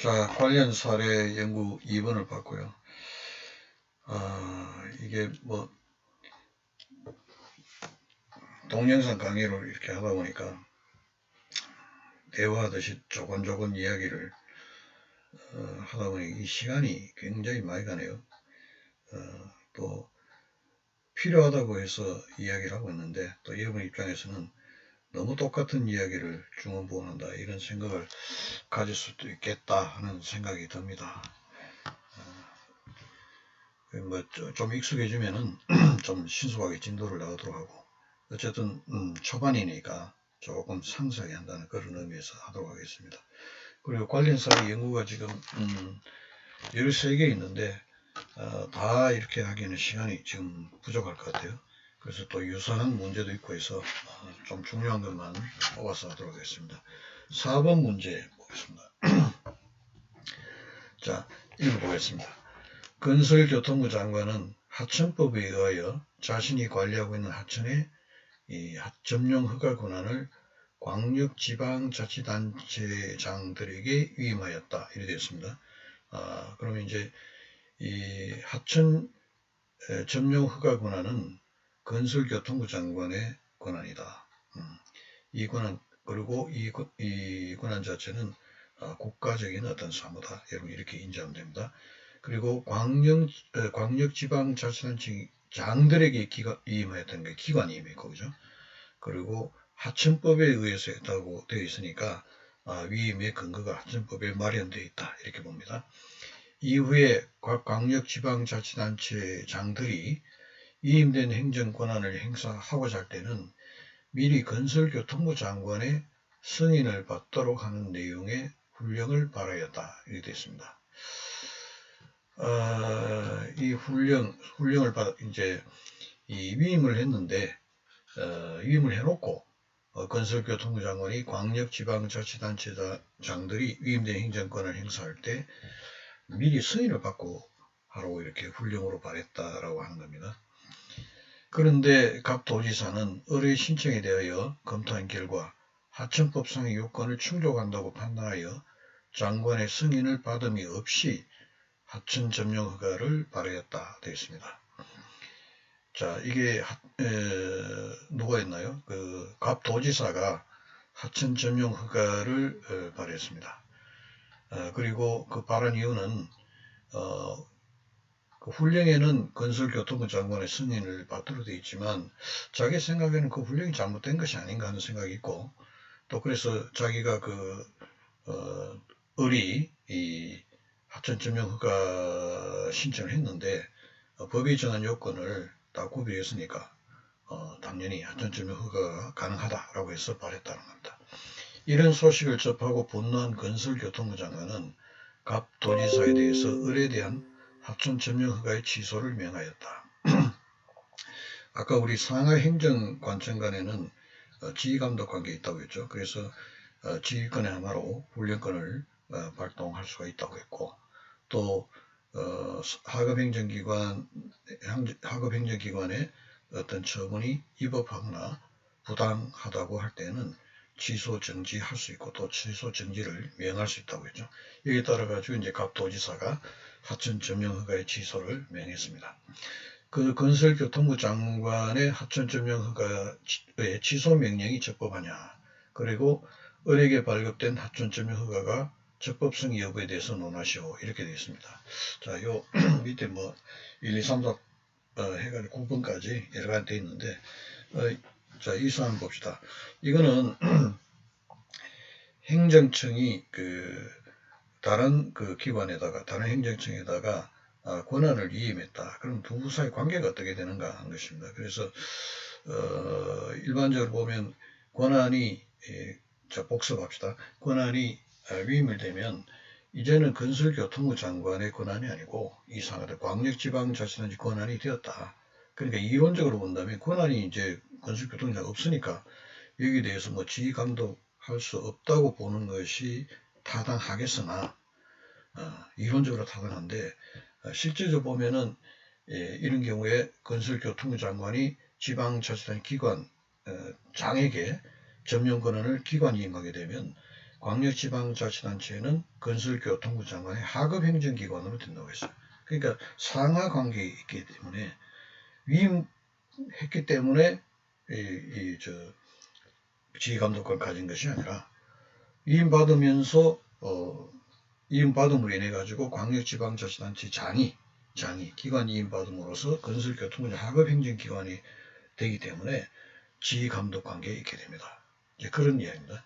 자, 관련 사례 연구 2번을 봤고요. 이게 뭐 동영상 강의로 이렇게 하다 보니까 대화하듯이 조곤조곤 이야기를 하다 보니 이 시간이 굉장히 많이 가네요. 또 필요하다고 해서 이야기를 하고 있는데 또 여러분 입장에서는 너무 똑같은 이야기를 중언부언한다 이런 생각을 가질 수도 있겠다 하는 생각이 듭니다. 뭐 좀 익숙해지면은 좀 신속하게 진도를 나가도록 하고 어쨌든 초반이니까 조금 상세하게 한다는 그런 의미에서 하도록 하겠습니다. 그리고 관련사의 연구가 지금 13개 있는데 다 이렇게 하기에는 시간이 지금 부족할 것 같아요. 그래서 또 유사한 문제도 있고 해서 좀 중요한 것만 뽑아서 하도록 하겠습니다. 4번 문제 보겠습니다. 자, 읽어보겠습니다. 건설교통부 장관은 하천법에 의하여 자신이 관리하고 있는 하천의 이 점용 허가 권한을 광역지방자치단체장들에게 위임하였다. 이렇게 되어 있습니다. 그러면 이제 이 하천 점용 허가 권한은 건설교통부 장관의 권한이다. 이 권한 그리고 이 권한 자체는 국가적인 어떤 사무다. 여러분 이렇게 인지하면 됩니다. 그리고 광역지방자치단체장들에게 위임하였던 게 기관임이고, 그죠? 그리고 하천법에 의해서 했다고 되어 있으니까 위임의 근거가 하천법에 마련되어 있다. 이렇게 봅니다. 이후에 각 광역지방자치단체장들이 위임된 행정권한을 행사하고자 할 때는 미리 건설교통부 장관의 승인을 받도록 하는 내용의 훈령을 발하였다. 이렇게 되어 있습니다. 이 훈령을 받아 이제 이 위임을 했는데 위임을 해놓고 건설교통부 장관이 광역지방자치단체장들이 위임된 행정권을 행사할 때 미리 승인을 받고 하라고 이렇게 훈령으로 발했다라고 하는 겁니다. 그런데 각 도지사는 의뢰 신청에 대하여 검토한 결과 하천법상의 요건을 충족한다고 판단하여 장관의 승인을 받음이 없이 하천 점용 허가를 발하였다 되어 있습니다. 자, 이게 누가 했나요? 그 갑 도지사가 하천 점용 허가를 발했습니다. 그리고 그 발한 이유는 그 훈령에는 건설교통부 장관의 승인을 받도록 되어 있지만 자기 생각에는 그 훈령이 잘못된 것이 아닌가 하는 생각이 있고 또 그래서 자기가 의리 이 하천 점용 허가 신청을 했는데 법이 정한 요건을 다 구비했으니까 당연히 하천 점용 허가가 가능하다라고 해서 발했다는 겁니다. 이런 소식을 접하고 분노한 건설교통부 장관은 갑 도지사에 대해서 을에 대한 하천 점용 허가의 취소를 명하였다. 아까 우리 상하이 행정관청간에는 지휘감독 관계에 있다고 했죠. 그래서 지휘권의 하나로 훈련권을 발동할 수가 있다고 했고 또 하급행정기관의 어떤 처분이 위법하거나 부당하다고 할 때는 취소 정지할 수 있고 또 취소 정지를 명할 수 있다고 했죠. 여기에 따라 가지고 이제 각 도지사가 하천 점용 허가의 취소를 명했습니다. 그 건설교통부 장관의 하천 점용 허가의 취소 명령이 적법하냐, 그리고 을에게 발급된 하천 점용 허가가 적법성 여부에 대해서 논하시오. 이렇게 되어 있습니다. 자, 요 밑에 뭐 1, 2, 3, 4 해가지고 9번까지 여러 가지 되어 있는데 자, 이 사안 봅시다. 이거는 행정청이 다른 기관에다가 다른 행정청에다가 권한을 위임했다. 그럼 두 사이 관계가 어떻게 되는가 하는 것입니다. 그래서 일반적으로 보면 권한이 자, 복습합시다. 권한이 위임을 되면 이제는 건설교통부 장관의 권한이 아니고 이상하다. 광역지방자치단체 권한이 되었다. 그러니까 이론적으로 본다면 권한이 이제 건설교통부 장관 없으니까 여기에 대해서 뭐 지휘감독할 수 없다고 보는 것이 타당하겠으나 이론적으로 타당한데 실제적으로 보면은 이런 경우에 건설교통부 장관이 지방자치단체 기관 장에게 점용 권한을 기관이 임하게 되면 광역지방자치단체는 건설교통부 장관의 하급 행정기관으로 된다고 했어요. 그러니까 상하 관계에 있기 때문에 위임했기 때문에 지휘감독권 가진 것이 아니라 위임받으면서 위임받음으로 인해 가지고 광역지방자치단체 장이 기관 위임받음으로써 건설교통부 하급 행정기관이 되기 때문에 지휘감독 관계에 있게 됩니다. 이제 그런 이야기입니다.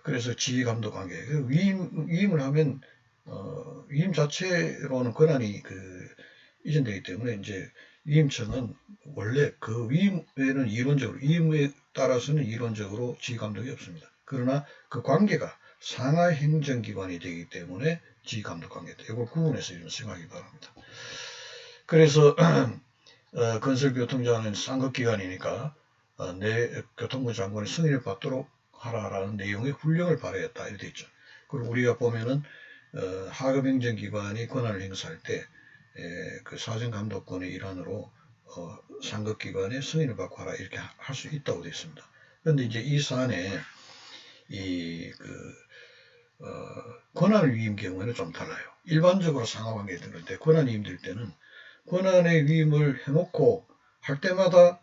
그래서 지휘감독 관계. 위임을 하면 위임 자체로는 권한이 이전되기 때문에 이제 위임처는 원래 그 위임에는 위임에 따라서는 이론적으로 지휘감독이 없습니다. 그러나 그 관계가 상하 행정기관이 되기 때문에 지휘감독 관계다. 이걸 구분해서 좀 생각하기 바랍니다. 그래서 건설교통장은 상급기관이니까 내 교통부 장관의 승인을 받도록 하라라는 내용의 훈령을 발휘했다 이렇게 되어 있죠. 그리고 우리가 보면은 하급 행정기관이 권한을 행사할 때 그 사정감독권의 일환으로 상급기관의 승인을 받고 하라 이렇게 할 수 있다고 되어 있습니다. 그런데 이제 이 사안에 권한을 위임 경우에는 좀 달라요. 일반적으로 상하관계에 들을 때 권한이 위임될 때는 권한의 위임을 해놓고 할 때마다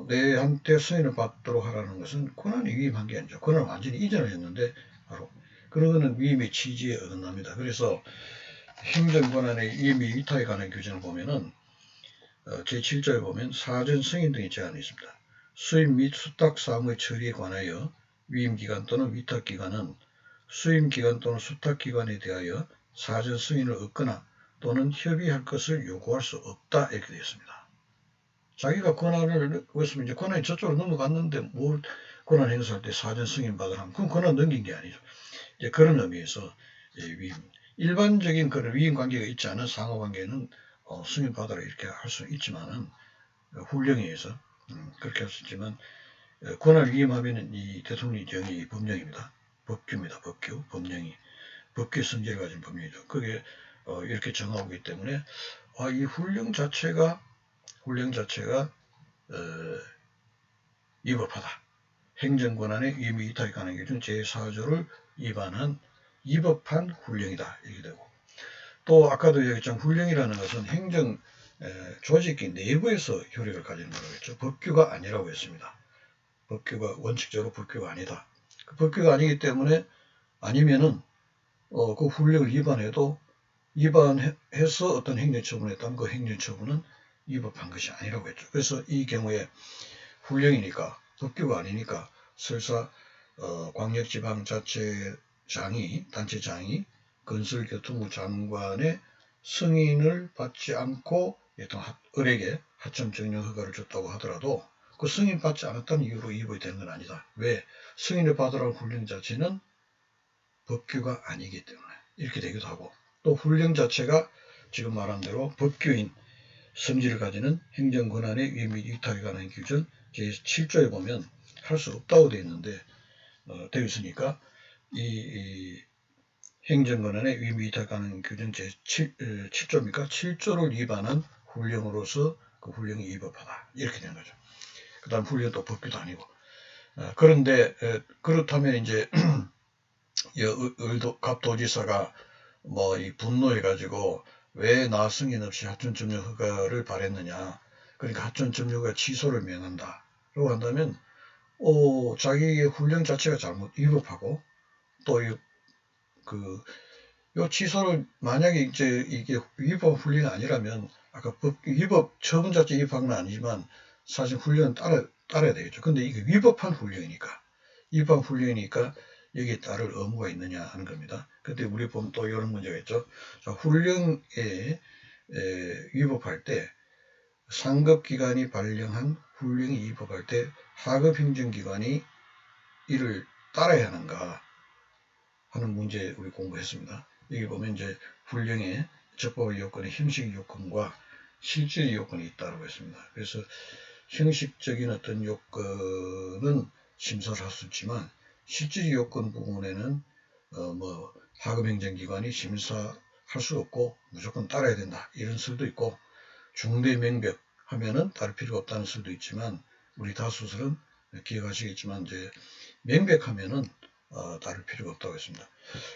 내한테 승인을 받도록 하라는 것은 권한이 위임한 게 아니죠. 권한을 완전히 이전을 했는데 바로 그러는 위임의 취지에 어긋납니다. 그래서 행정권한의 위임이 위탁에 관한 규정을 보면은 제7조에 보면 사전 승인 등의 제한이 있습니다. 수입 및 수탁 사무의 처리에 관하여 위임기관 또는 위탁기관은 수임기관 또는 수탁기관에 대하여 사전 승인을 얻거나 또는 협의할 것을 요구할 수 없다 이렇게 되어 있습니다. 자기가 권한을 얻으면 이제 권한이 저쪽으로 넘어갔는데 뭘 권한 행사할 때 사전 승인 받으라면 그건 권한 넘긴 게 아니죠. 이제 그런 의미에서 위임. 일반적인 그런 위임 관계가 있지 않은 상호 관계는 승인 받으라 이렇게 할 수 있지만은 훈령에 의해서 그렇게 할 수 있지만 권한을 위임하면 이 대통령이 정의 법령입니다. 법규입니다. 법규, 법령이 법규의 성질을 가진 법령이죠. 그게 이렇게 정하고 있기 때문에 이 훈령 자체가 위법하다. 행정권한의 위임이 위탁에 관한 규정 제4조를 위법한 훈령이다. 이렇게 되고 또 아까도 얘기했지만 훈령이라는 것은 행정 조직기 내부에서 효력을 가지는 거라고 했죠. 법규가 아니라고 했습니다. 법규가 원칙적으로 법규가 아니다. 그 법규가 아니기 때문에 아니면은 그 훈령을 위반해도 위반해서 어떤 행정처분을 했다면 그 행정처분은 위법한 것이 아니라고 했죠. 그래서 이 경우에 훈령이니까 법규가 아니니까 설사 단체장이 건설교통부 장관의 승인을 받지 않고 을에게 하청 정령 허가를 줬다고 하더라도 그 승인 받지 않았다는 이유로 위법이 되는 건 아니다. 왜? 승인을 받으라는 훈령 자체는 법규가 아니기 때문에 이렇게 되기도 하고 또 훈령 자체가 지금 말한 대로 법규인 성질을 가지는 행정권한의 위임 및 위탁에 관한 규정 제7조에 보면 할 수 없다고 되어 있는데 되어 있으니까 이 행정권한의 위임 및 위탁에 관한 규정 제7조입니까? 7조를 위반한 훈령으로서 그 훈령이 위법하다 이렇게 되는 거죠. 그 다음 훈령도 법규도 아니고 그런데 그렇다면 이제 갑도지사가 분노해가지고 왜 나 승인 없이 하천점령 허가를 발했느냐. 그러니까 하천점령허가 취소를 명한다. 라고 한다면 자기의 훈령 자체가 위법하고 또 요 취소를 만약에 이게 위법 훈령이 아니라면 아까 위법 처분 자체 위법한 건 아니지만 사실 훈령은 따라야 되겠죠. 근데 이게 위법한 훈령이니까 여기에 따를 의무가 있느냐 하는 겁니다. 그때 우리 보면 또 이런 문제가 있죠. 자, 훈령에 위법할 때 상급기관이 발령한 훈령이 위법할 때 하급행정기관이 이를 따라야 하는가 하는 문제 우리 공부했습니다. 여기 보면 이제 훈령에 적법의 요건의 형식 요건과 실질 요건이 있다고 했습니다. 그래서 형식적인 어떤 요건은 심사를 할 수 있지만 실질 요건 부분에는 하급행정기관이 심사할 수 없고 무조건 따라야 된다 이런 설도 있고 중대명백 하면은 따를 필요가 없다는 설도 있지만 우리 다수설은 기억하시겠지만 이제 명백하면은 다를 필요가 없다고 했습니다.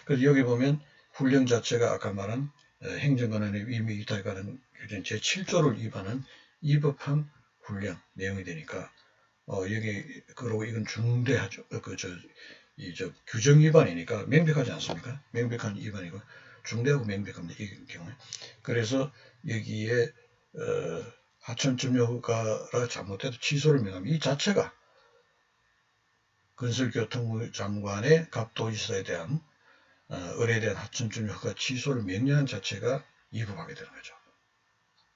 그래서 여기 보면 훈령 자체가 아까 말한 행정관원의 위임이 위탁에 관한 규정 제7조를 위반한 위법한 훈령 내용이 되니까 여기 그러고 이건 중대하죠. 규정 위반이니까 명백하지 않습니까? 명백한 위반이고 중대하고 명백합니다. 이 경우에. 그래서 여기에 하천점유 허가가 잘못해도 취소를 명하면 이 자체가 건설교통부 장관의 갑도지사에 대한 의뢰에 대한 하천점유 허가 취소를 명령한 자체가 위법하게 되는 거죠.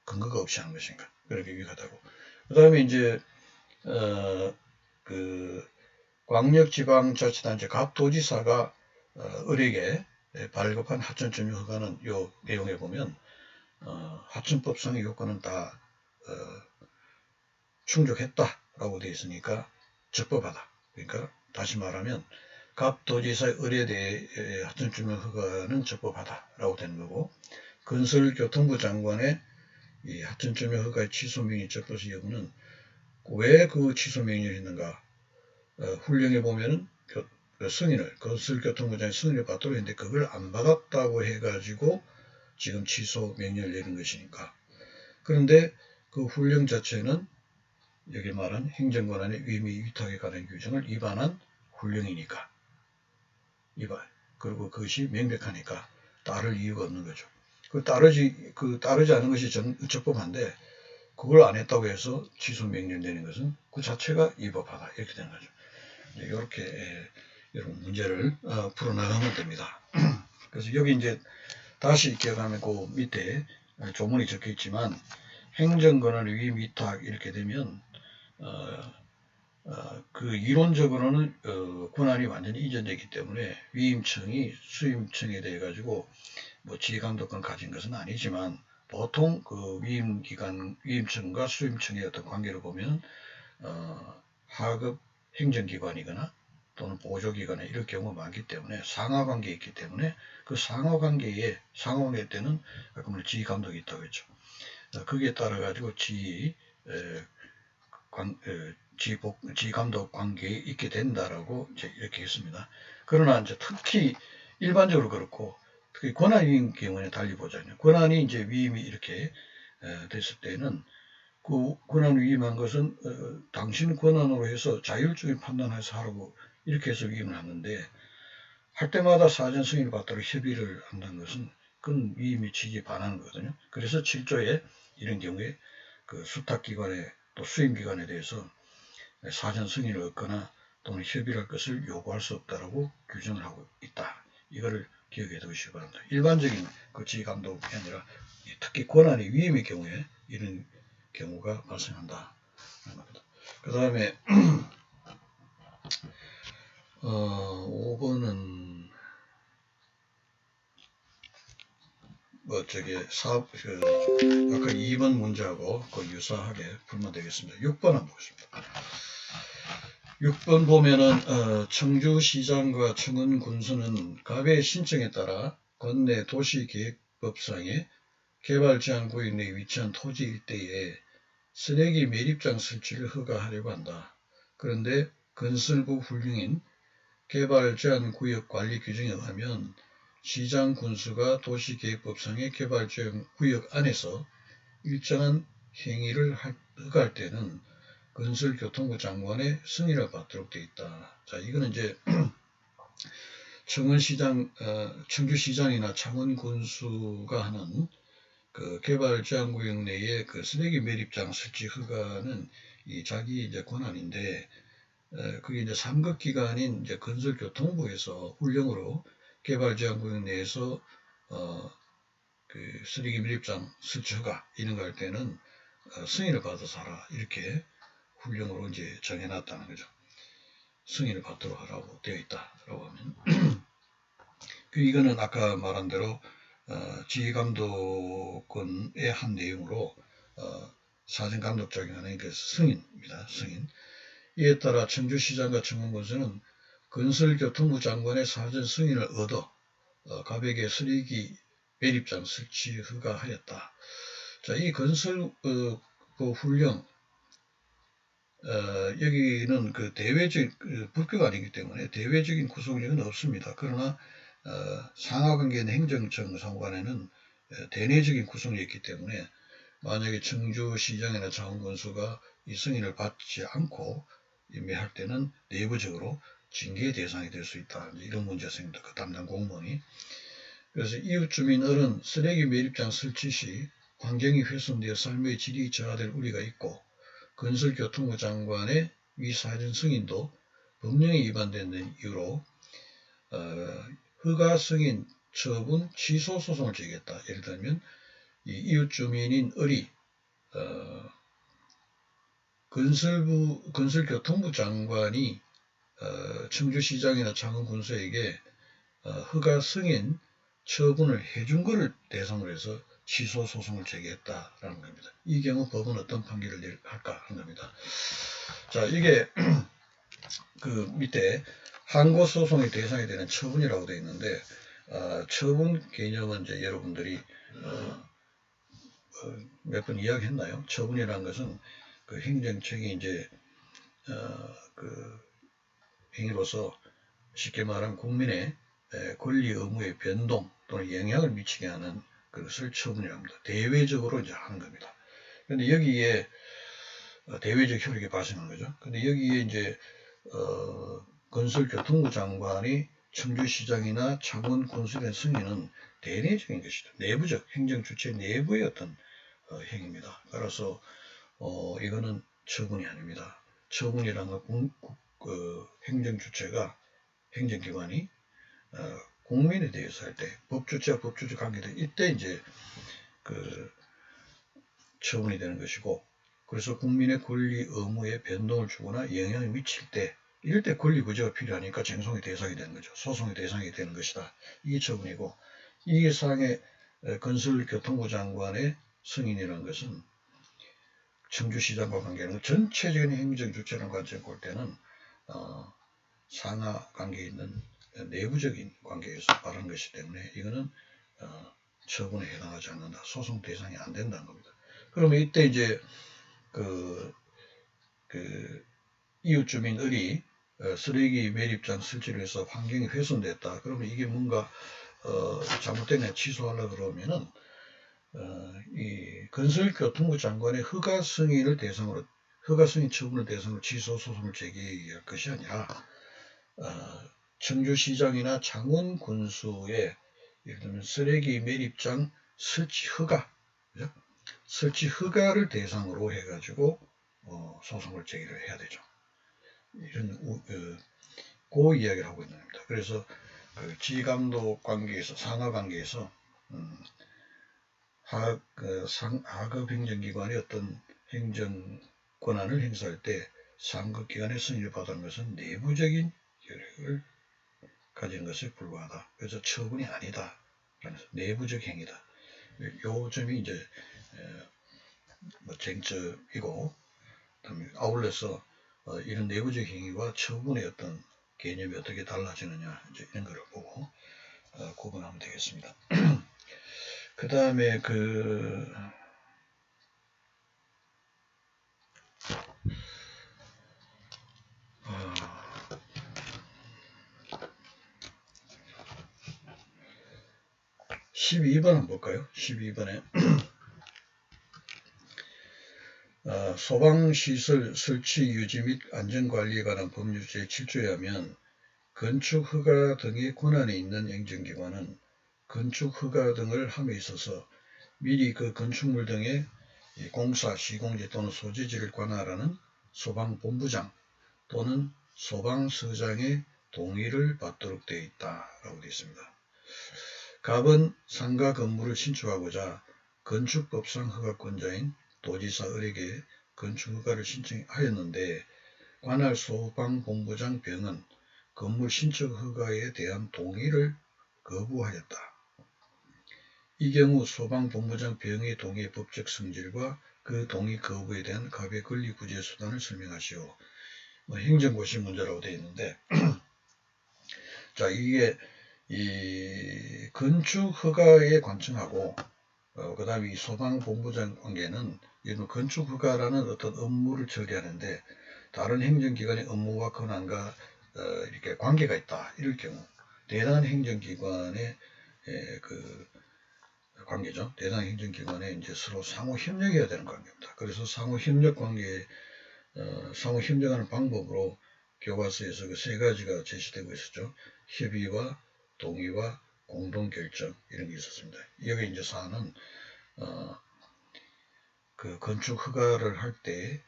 근거가 없이 하는 것인가. 그렇게 위법하다고. 그 다음에 이제 광역지방자치단체 갑도지사가 을에게 발급한 하천점유 허가는 요 내용에 보면 하천법상의 요건은 다 충족했다라고 되어 있으니까 적법하다. 그러니까 다시 말하면 갑도지사의 의뢰에 대해 하천점유 허가는 적법하다라고 되는 거고 건설교통부 장관의 이 하천점유 허가의 취소 명령 적법성 여부는 왜 그 취소 명령을 했는가? 훈령에 보면은 승인을 건설교통부장의 승인을 받도록 했는데 그걸 안 받았다고 해가지고 지금 취소 명령을 내린 것이니까. 그런데 그 훈령 자체는 여기 말한 행정권한의 위임이 위탁에 관한 규정을 위반한 훈령이니까 그리고 그것이 명백하니까 따를 이유가 없는 거죠. 따르지 않은 것이 적법한데 그걸 안 했다고 해서 취소 명령 내는 것은 그 자체가 위법하다 이렇게 되는 거죠. 이렇게 여러분 문제를 풀어나가면 됩니다. 그래서 여기 이제 다시 기억하면 그 밑에 조문이 적혀 있지만 행정권한의 위임 위탁 이렇게 되면 그 이론적으로는 권한이 완전히 이전되기 때문에 위임청이 수임청에 대해 가지고 뭐 지휘감독권 가진 것은 아니지만 보통 그 위임청과 수임청의 어떤 관계를 보면 하급 행정기관이거나 또는 보조기관에 이럴 경우가 많기 때문에 상하관계에 있기 때문에 그 상하관계 때는 아까 말한 지휘감독이 있다고 했죠. 거기에 따라 가지고 지휘감독 관계에 있게 된다라고 이제 이렇게 했습니다. 그러나 이제 특히 일반적으로 그렇고 특히 권한위임 경우에 달리 보자면 권한이 이제 위임이 이렇게 됐을 때는 그 권한 위임한 것은 당신 권한으로 해서 자율적인 판단해서 하라고 이렇게 해서 위임을 하는데 할 때마다 사전 승인을 받도록 협의를 한다는 것은 그건 위임의 취지에 반하는 거거든요. 그래서 7조에 이런 경우에 그 수탁기관에 또 수임기관에 대해서 사전 승인을 얻거나 또는 협의를 할 것을 요구할 수 없다라고 규정을 하고 있다. 이거를 기억해 두시기 바랍니다. 일반적인 그 지휘감독이 아니라 특히 권한의 위임의 경우에 이런 경우가 발생한다. 그 다음에 5번은 아까 2번 문제하고 유사하게 풀면 되겠습니다. 6번 한번 보겠습니다. 6번 보면은 청주시장과 청운군수는 갑의 신청에 따라 건내 도시계획법상의 개발제한구역 내에 위치한 토지 일대에 쓰레기 매립장 설치를 허가하려고 한다. 그런데 건설부 훈령인 개발제한구역 관리 규정에 의하면 시장 군수가 도시계획법상의 개발제한구역 안에서 일정한 행위를 허가할 때는 건설교통부 장관의 승인을 받도록 되어 있다. 자, 이거는 이제 청주시장이나 창원군수가 하는 그 개발제한구역 내에 그 쓰레기 매립장 설치 허가는 자기 이제 권한인데, 그게 이제 3급 기관인 이제 건설교통부에서 훈령으로 개발제한구역 내에서 그 쓰레기 매립장 설치 허가 이런 거 할 때는 승인을 받아서 하라 이렇게 훈령으로 이제 정해놨다는 거죠. 승인을 받도록 하라고 되어 있다라고 하면 이거는 아까 말한 대로 지휘감독권의 한 내용으로 사전감독 적용하는 그 승인입니다. 승인. 이에 따라 청주시장과 청운군수는 건설교통부 장관의 사전 승인을 얻어 갑에게 쓰레기 매립장 설치 허가하였다. 자, 이 건설 그 훈령 여기는 그 대외적 법규가 아니기 때문에 대외적인 구속력은 없습니다. 그러나 상하관계인 행정청 사무관에는 대내적인 구속력이 있기 때문에 만약에 청주시장이나 자원군수가 이 승인을 받지 않고 임매할 때는 내부적으로 징계 대상이 될 수 있다. 이런 문제가 생깁니다. 그 담당 공무원이. 그래서 이웃주민 어른 쓰레기 매립장 설치 시 환경이 훼손되어 삶의 질이 저하될 우려가 있고 건설교통부 장관의 위사전 승인도 법령에 위반된 이유로 허가 승인 처분 취소 소송을 제기했다. 예를 들면 이 이웃주민인 을이 건설교통부 장관이 청주시장이나 창원군수에게 허가 승인 처분을 해준 것을 대상으로 해서 취소 소송을 제기했다라는 겁니다. 이 경우 법은 어떤 판결을 할까 하는 겁니다. 자, 이게 그 밑에 항고 소송의 대상이 되는 처분이라고 되어 있는데 처분 개념은 이제 여러분들이 몇 번 이야기했나요? 처분이라는 것은 그 행정청이 이제 그 행위로서 쉽게 말하면 국민의 권리 의무의 변동 또는 영향을 미치게 하는 그것을 처분이라고 합니다. 대외적으로 이제 하는 겁니다. 그런데 여기에 대외적 효력이 발생하는 거죠. 근데 여기에 이제 건설교통부 장관이 청주시장이나 창원군수의 승인은 대내적인 것이다. 내부적 행정주체 내부의 어떤 행위입니다. 따라서 이거는 처분이 아닙니다. 처분이라는 건 행정주체가 행정기관이 국민에 대해서 할 때 법주체와 법주체 관계될 이때 이제 그 처분이 되는 것이고 그래서 국민의 권리 의무에 변동을 주거나 영향을 미칠 때 이럴 때 권리 구제가 필요하니까 쟁송의 대상이 되는 거죠. 소송의 대상이 되는 것이다. 이게 처분이고 이 사항의 건설교통부 장관의 승인이라는 것은 청주시장과 관계는 전체적인 행정주체라는 관점을 볼 때는 상하 관계에 있는 내부적인 관계에서 말하는 것이기 때문에 이거는 처분에 해당하지 않는다. 소송 대상이 안 된다는 겁니다. 그러면 이때 이제 그 이웃주민 을이 쓰레기 매립장 설치를 해서 환경이 훼손됐다. 그러면 이게 뭔가 잘못된 취소하려고 그러면은 이 건설교통부 장관의 허가 승인을 대상으로 허가 승인 처분을 대상으로 취소 소송을 제기할 것이 아니라 청주시장이나 창원군수의 예를 들면 쓰레기 매립장 설치 허가, 그죠? 설치 허가를 대상으로 해가지고 소송을 제기를 해야 되죠. 이런 그 이야기를 하고 있는 겁니다. 그래서 그 지감독 관계에서 상하 관계에서 하급 행정기관의 어떤 행정 권한을 행사할 때 상급기관의 승인을 받은 것은 내부적인 효력을 가지는 것에 불과하다. 그래서 처분이 아니다. 내부적 행위다. 요 점이 이제 쟁점이고 아울러서 이런 내부적 행위와 처분의 어떤 개념이 어떻게 달라지느냐 이제 이런 거를 보고 구분하면 되겠습니다. 그 다음에 12번 한번 볼까요? 12번에 소방시설 설치 유지 및 안전관리에 관한 법률 제7조에 하면 건축허가 등의 권한이 있는 행정기관은 건축허가 등을 함에 있어서 미리 그 건축물 등의 공사, 시공제 또는 소재지를 관할하는 소방본부장 또는 소방서장의 동의를 받도록 되어 있다라고 되어 있습니다. 갑은 상가 건물을 신축하고자 건축법상 허가권자인 도지사 을에게 건축허가를 신청하였는데 관할 소방본부장 병은 건물 신축 허가에 대한 동의를 거부하였다. 이 경우 소방본부장 병의 동의의 법적 성질과 그 동의 거부에 대한 갑의 권리 구제 수단을 설명하시오. 행정고시 문제라고 되어 있는데 자 이게 이 건축 허가에 관청하고 그 다음에 이 소방본부장 관계는 건축 허가라는 어떤 업무를 처리하는데 다른 행정기관의 업무와 권한과 이렇게 관계가 있다. 이럴 경우 대단한 행정기관의 그 관계죠. 대단한 행정기관에 이제 서로 상호 협력해야 되는 관계입니다. 그래서 상호 협력 관계, 상호 협력하는 방법으로 교과서에서 그 세 가지가 제시되고 있었죠. 협의와 동의와 공동결정 이런 게 있었습니다. 여기 이제 사안은 그 건축 허가를 할 때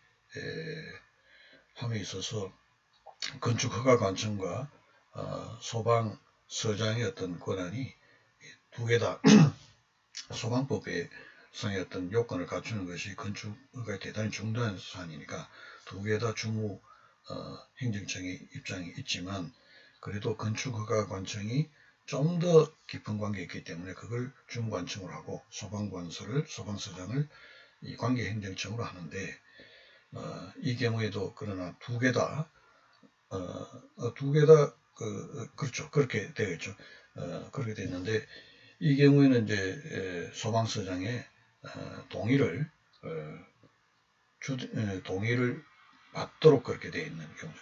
함에 있어서 건축 허가 관청과 소방서장의 어떤 권한이 두 개 다 소방법에 상의 어떤 요건을 갖추는 것이 건축 허가에 대단히 중요한 사안이니까 두 개 다 주무 행정청의 입장이 있지만 그래도 건축허가 관청이 좀 더 깊은 관계가 있기 때문에 그걸 주무관청으로 하고 소방서장을 이 관계행정청으로 하는데 이 경우에도 그러나 두 개 다 그렇죠. 그렇게 되겠죠. 그렇게 됐는데 이 경우에는 이제 소방서장의 동의를 받도록 그렇게 되어 있는 경우죠.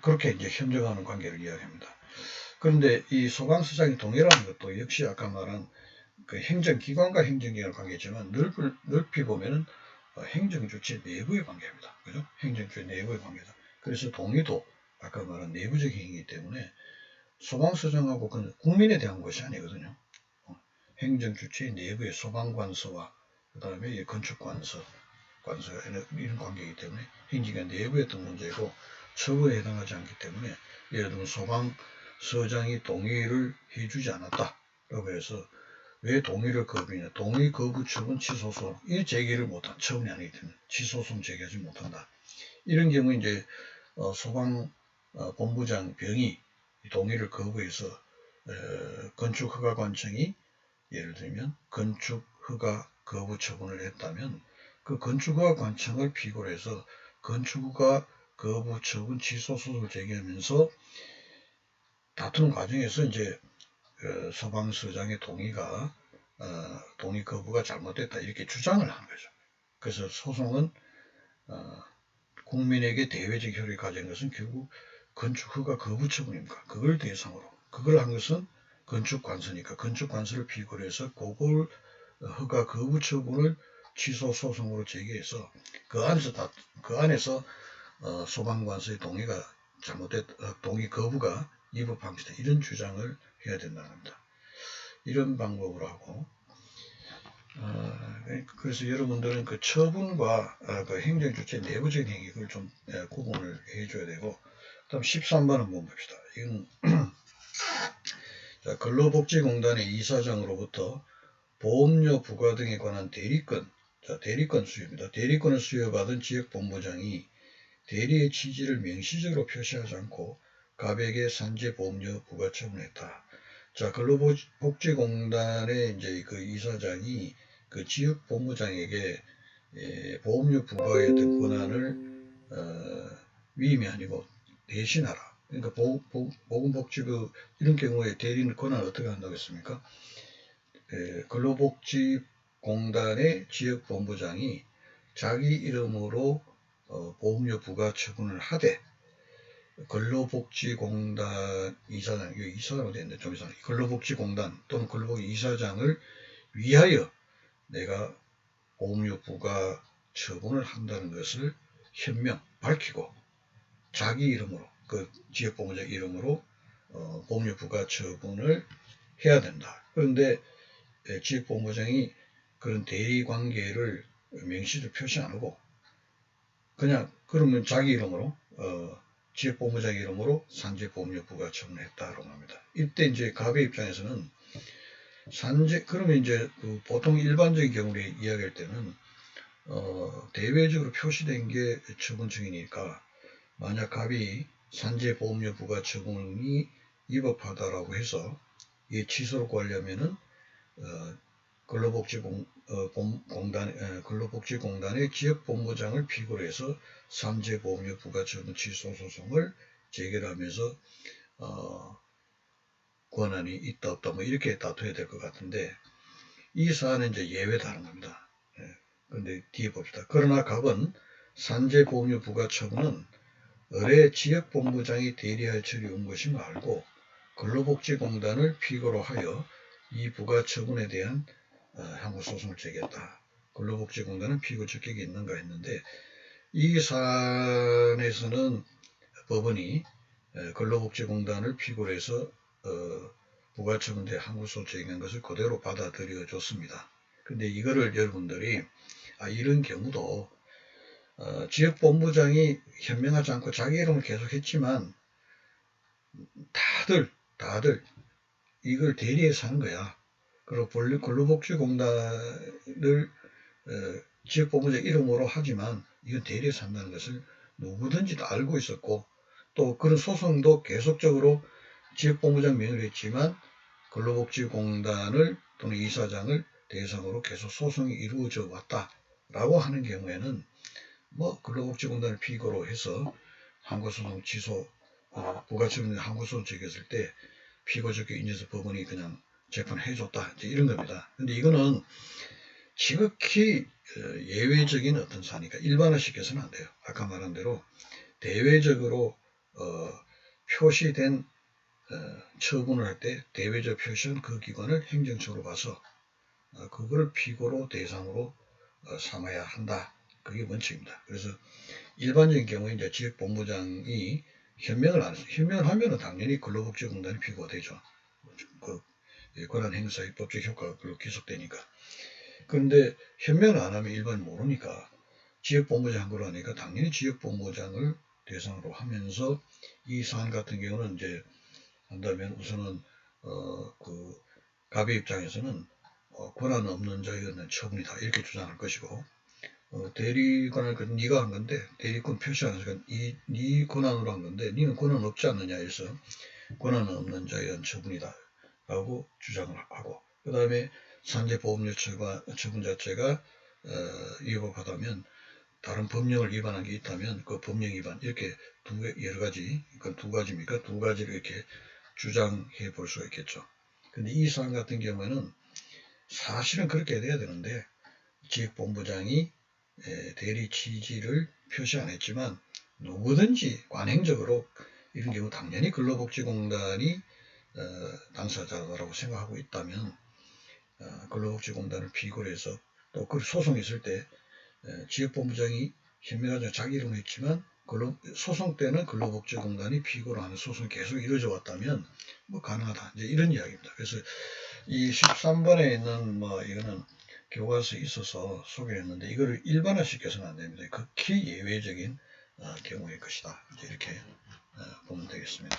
그렇게 이제 협력하는 관계를 이야기합니다. 그런데 이 소방서장의 동의라는 것도 역시 아까 말한 그 행정기관과 행정기관 관계지만 넓히 보면은 행정주체 내부의 관계입니다. 그죠? 행정주체 내부의 관계다. 그래서 동의도 아까 말한 내부적인 행위이기 때문에 소방서장하고 그건 국민에 대한 것이 아니거든요. 행정주체 내부의 소방관서와 그 다음에 건축관서 이런 관계이기 때문에 행정기관 내부의 어떤 문제고 처벌에 해당하지 않기 때문에 예를 들면 소방서장이 동의를 해주지 않았다라고 해서 왜 동의를 거부했냐. 동의 거부 처분 취소소송 이 제기를 못한 처분이 아니기 때문에 취소소송 제기하지 못한다. 이런 경우에 이제 소방본부장 병이 동의를 거부해서 건축허가관청이 예를 들면 건축허가 거부 처분을 했다면 그 건축허가관청을 피고로 해서 건축허가 거부 처분 취소 소송을 제기하면서 다투는 과정에서 이제 소방서장의 동의 거부가 잘못됐다 이렇게 주장을 하는 거죠. 그래서 소송은 국민에게 대외적 효력이 가진 것은 결국 건축허가 거부 처분입니까? 그걸 대상으로 그걸 한 것은 건축관서니까 건축관서를 피고로 해서 그걸 허가 거부 처분을 취소 소송으로 제기해서 그 안에서 소방관서의 동의가 동의 거부가 위법합니다. 이런 주장을 해야 된다는 겁니다. 이런 방법으로 하고 그래서 여러분들은 그 처분과 그 행정주체 내부적인 행위 그걸 좀 구분을 해줘야 되고 다음 13번 한번 봅시다. 이건 자, 근로복지공단의 이사장으로부터 보험료 부과 등에 관한 대리권, 자, 대리권 수여입니다. 대리권을 수여받은 지역본부장이 대리의 취지를 명시적으로 표시하지 않고 갑에게 산재보험료 부과 처분했다. 자, 근로복지공단의 이제 그 이사장이 그 지역본부장에게 보험료 부과의 어떤 권한을 위임이 아니고 대신하라. 그러니까 보건복지부 이런 경우에 대리는 권한을 어떻게 한다고 했습니까? 근로복지공단의 지역본부장이 자기 이름으로 보험료 부과 처분을 하되 근로복지공단 이사장, 이사장으로 되는데 좀 이상해. 근로복지공단 또는 근로복지 이사장을 위하여 내가 보험료 부과 처분을 한다는 것을 현명 밝히고 자기 이름으로 그 지역본부장 이름으로 보험료 부과 처분을 해야 된다. 그런데 지역본부장이 그런 대리관계를 명시적으로 표시 안 하고 그냥 그러면 자기 이름으로 지역본부장 이름으로 산재보험료 부과 처분을 했다라고 합니다. 이때 이제 갑의 입장에서는 그러면 이제 보통 일반적인 경우를 이야기할 때는 대외적으로 표시된 게 처분청이니까 만약 갑이 산재보험료 부과 처분이 위법하다라고 해서 이 취소를 구하려면은 근로복지공단의 지역본부장을 피고로 해서 산재보험료 부과 처분 취소 소송을 제기하면서 권한이 있다 없다 뭐 이렇게 다투어야 될 것 같은데 이 사안은 이제 예외다는 겁니다. 그런데 뒤에 봅시다. 그러나 갑은 산재보험료 부과 처분은 의뢰 지역본부장이 대리하여 처리한 것이 말고 근로복지공단을 피고로 하여 이 부과 처분에 대한 항고소송을 제기했다. 근로복지공단은 피고 적격이 있는가 했는데 이 사안에서는 법원이 근로복지공단을 피고로 해서 부가처분대 항고소 제기한 것을 그대로 받아들여 줬습니다. 근데 이거를 여러분들이 이런 경우도 지역본부장이 현명하지 않고 자기 이름을 계속 했지만 다들 이걸 대리해서 하는 거야. 그리고 근로복지공단을 지역본부장 이름으로 하지만 이건 대리해서 한다는 것을 누구든지 다 알고 있었고 또 그런 소송도 계속적으로 지역본부장 명의로 했지만 근로복지공단을 또는 이사장을 대상으로 계속 소송이 이루어져 왔다라고 하는 경우에는 근로복지공단을 피고로 해서 항고소송 취소, 부가처분 항고소송 제기했을 때 피고적격 인정해서 법원이 그냥 재판해줬다 이런 겁니다. 근데 이거는 지극히 예외적인 어떤 사안이니까 일반화시켜서는 안 돼요. 아까 말한 대로 대외적으로 표시된 처분을 할 때 대외적 표시한 그 기관을 행정처로 가서 그걸 피고로 대상으로 삼아야 한다. 그게 원칙입니다. 그래서 일반적인 경우에 이제 지역본부장이 현명을 안 해서 현명을 하면은 당연히 근로복지공단이 피고가 되죠. 그 권한 행사의 법적 효과가 별로 계속되니까. 그런데 현명을 안 하면 일반인 모르니까 지역본부장 한 거로 하니까 당연히 지역본부장을 대상으로 하면서 이 사안 같은 경우는 이제 한다면 우선은 그 갑의 입장에서는 권한 없는 자에 의한 처분이다 이렇게 주장할 것이고 대리권을 네가 한 건데 대리권 표시 안 해서 네 권한으로 한 건데 네는 권한 없지 않느냐 해서 권한 없는 자에 의한 처분이다 라고 주장을 하고 그 다음에 산재보험료 처분 자체가 위법하다면 다른 법령을 위반한 게 있다면 그 법령 위반 이렇게 여러 가지 그건 두 가지입니까? 두 가지를 이렇게 주장해 볼 수가 있겠죠. 근데 이 사안 같은 경우에는 사실은 그렇게 돼야 되는데 지역본부장이 대리 취지를 표시 안 했지만 누구든지 관행적으로 이런 경우 당연히 근로복지공단이 당사자라고 생각하고 있다면 근로복지공단을 피고로 해서 또 그 소송이 있을 때 지역본부장이 현명하게 자기 이름을 했지만 소송 때는 근로복지공단이 피고로 하는 소송이 계속 이루어져 왔다면 가능하다. 이제 이런 이야기입니다. 그래서 이 13번에 있는 이거는 교과서에 있어서 소개했는데 이거를 일반화시켜서는 안 됩니다. 극히 예외적인 경우의 것이다. 이제 이렇게 보면 되겠습니다.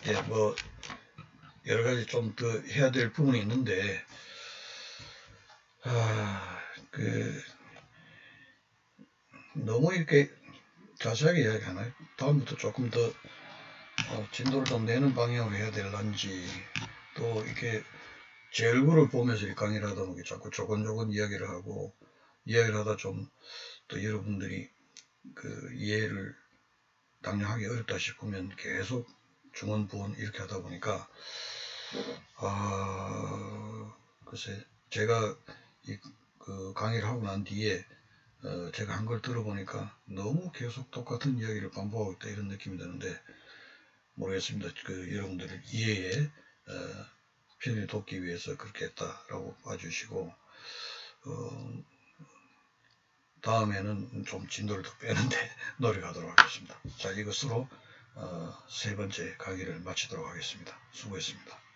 예, 여러 가지 좀 더 해야 될 부분이 있는데, 너무 이렇게 자세하게 이야기하나요? 다음부터 조금 더 진도를 좀 내는 방향으로 해야 될런지, 또 이렇게 제 얼굴을 보면서 이 강의를 하다 보니 자꾸 조곤조곤 이야기를 하고, 이야기를 하다 좀 또 여러분들이 이해를 당연하기 어렵다 싶으면 계속 중언부언 이렇게 하다 보니까, 글쎄, 제가 강의를 하고 난 뒤에 제가 한 걸 들어보니까 너무 계속 똑같은 이야기를 반복하고 있다 이런 느낌이 드는데 모르겠습니다. 여러분들의 이해에 편을 돕기 위해서 그렇게 했다라고 봐주시고 다음에는 좀 진도를 더 빼는데 노력하도록 하겠습니다. 자, 이것으로 세 번째 강의를 마치도록 하겠습니다. 수고했습니다.